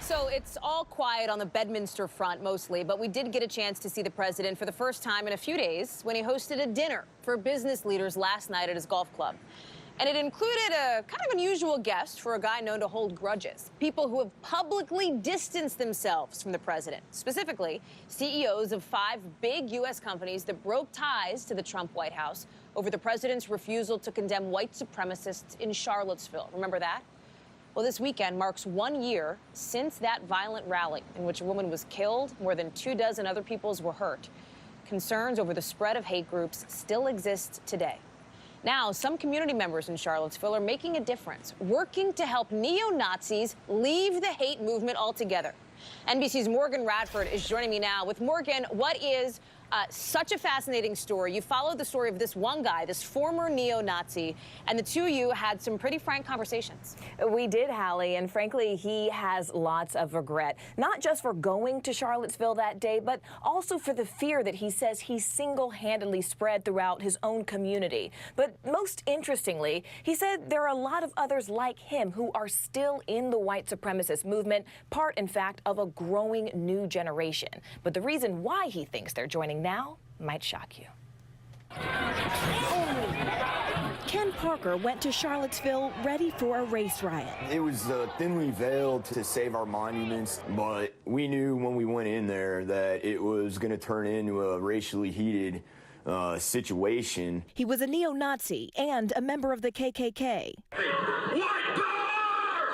So it's all quiet on the Bedminster front mostly, but we did get a chance to see the president for the first time in a few days when he hosted a dinner for business leaders last night at his golf club. And it included a kind of unusual guest for a guy known to hold grudges. People who have publicly distanced themselves from the president. Specifically, CEOs of 5 big U.S. companies that broke ties to the Trump White House over the president's refusal to condemn white supremacists in Charlottesville. Remember that? Well, this weekend marks 1 year since that violent rally in which a woman was killed, more than 24 other people were hurt. Concerns over the spread of hate groups still exist today. Now, some community members in Charlottesville are making a difference, working to help neo-Nazis leave the hate movement altogether. NBC's Morgan Radford is joining me now. With Morgan, what is such a fascinating story? You followed the story of this one guy, this former neo-Nazi, and the two of you had some pretty frank conversations. We did, Hallie, and frankly, he has lots of regret, not just for going to Charlottesville that day, but also for the fear that he says he single-handedly spread throughout his own community. But most interestingly, he said there are a lot of others like him who are still in the white supremacist movement, part, in fact, of a growing new generation. But the reason why he thinks they're joining now might shock you. Ken Parker went to Charlottesville ready for a race riot. It was thinly veiled to save our monuments, but we knew when we went in there that it was going to turn into a racially heated situation. He was a neo-Nazi and a member of the KKK.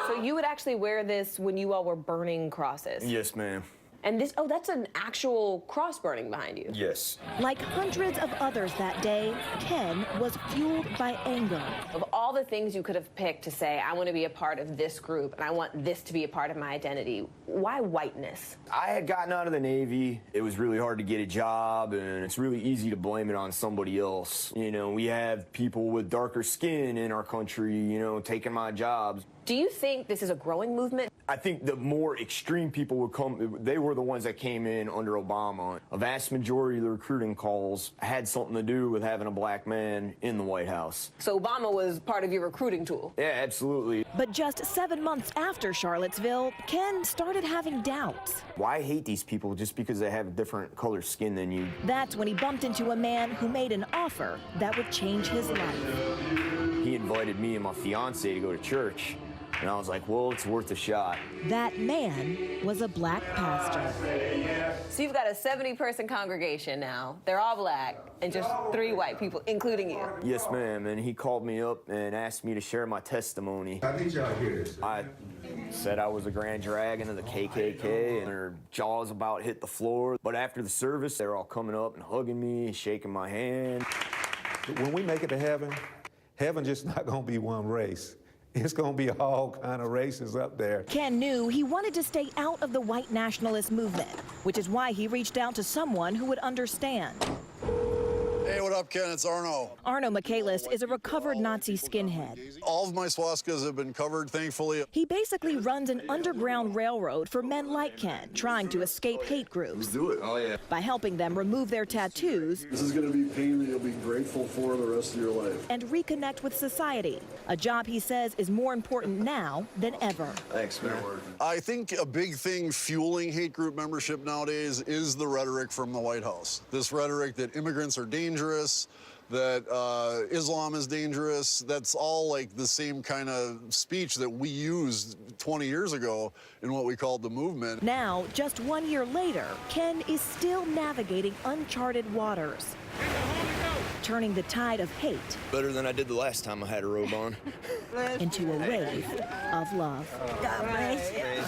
So you would actually wear this when you all were burning crosses? Yes, ma'am. And this, oh, that's an actual cross burning behind you. Yes. Like hundreds of others that day, Ken was fueled by anger. Of all the things you could have picked to say, I want to be a part of this group and I want this to be a part of my identity, why whiteness? I had gotten out of the Navy. It was really hard to get a job, and it's really easy to blame it on somebody else. You know, we have people with darker skin in our country, you know, taking my jobs. Do you think this is a growing movement? I think the more extreme people would come, they were the ones that came in under Obama. A vast majority of the recruiting calls had something to do with having a black man in the White House. So Obama was part of your recruiting tool? Yeah, absolutely. But just 7 months after Charlottesville, Ken started having doubts. Why hate these people just because they have a different color skin than you? That's when he bumped into a man who made an offer that would change his life. He invited me and my fiance to go to church. And I was like, well, it's worth a shot. That man was a black pastor. So you've got a 70-person congregation now. They're all black and just 3 white people, including you. Yes, ma'am. And he called me up and asked me to share my testimony. I need y'all here. I said I was a grand dragon of the KKK, and their jaws about hit the floor. But after the service, they were all coming up and hugging me, shaking my hand. When we make it to heaven, heaven just not going to be one race. It's going to be all kind of races up there. Ken knew he wanted to stay out of the white nationalist movement, which is why he reached out to someone who would understand. Hey, what up, Ken? It's Arno. Arno Michaelis is a recovered Nazi skinhead. All of my swastikas have been covered, thankfully. He basically runs an underground railroad for men like Ken, trying to escape hate groups. Do it. Oh, yeah. By helping them remove their tattoos. This is going to be pain that you'll be grateful for the rest of your life. And reconnect with society, a job he says is more important now than ever. Thanks, man. I think a big thing fueling hate group membership nowadays is the rhetoric from the White House. This rhetoric that immigrants are dangerous, that Islam is dangerous. That's all like the same kind of speech that we used 20 years ago in what we called the movement. Now, just 1 year later, Ken is still navigating uncharted waters, turning the tide of hate Better than I did the last time I had a robe on. into a wave of love. God bless you.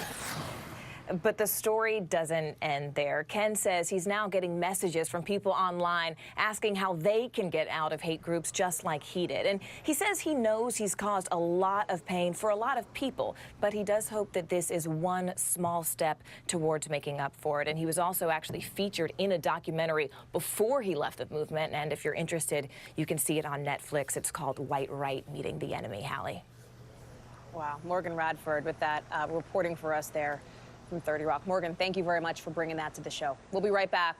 But the story doesn't end there. Ken says he's now getting messages from people online asking how they can get out of hate groups just like he did. And he says he knows he's caused a lot of pain for a lot of people, but he does hope that this is one small step towards making up for it. And he was also actually featured in a documentary before he left the movement. And if you're interested, you can see it on Netflix. It's called White Right Meeting the Enemy, Hallie. Wow, Morgan Radford with that reporting for us there from 30 Rock. Morgan, thank you very much for bringing that to the show. We'll be right back.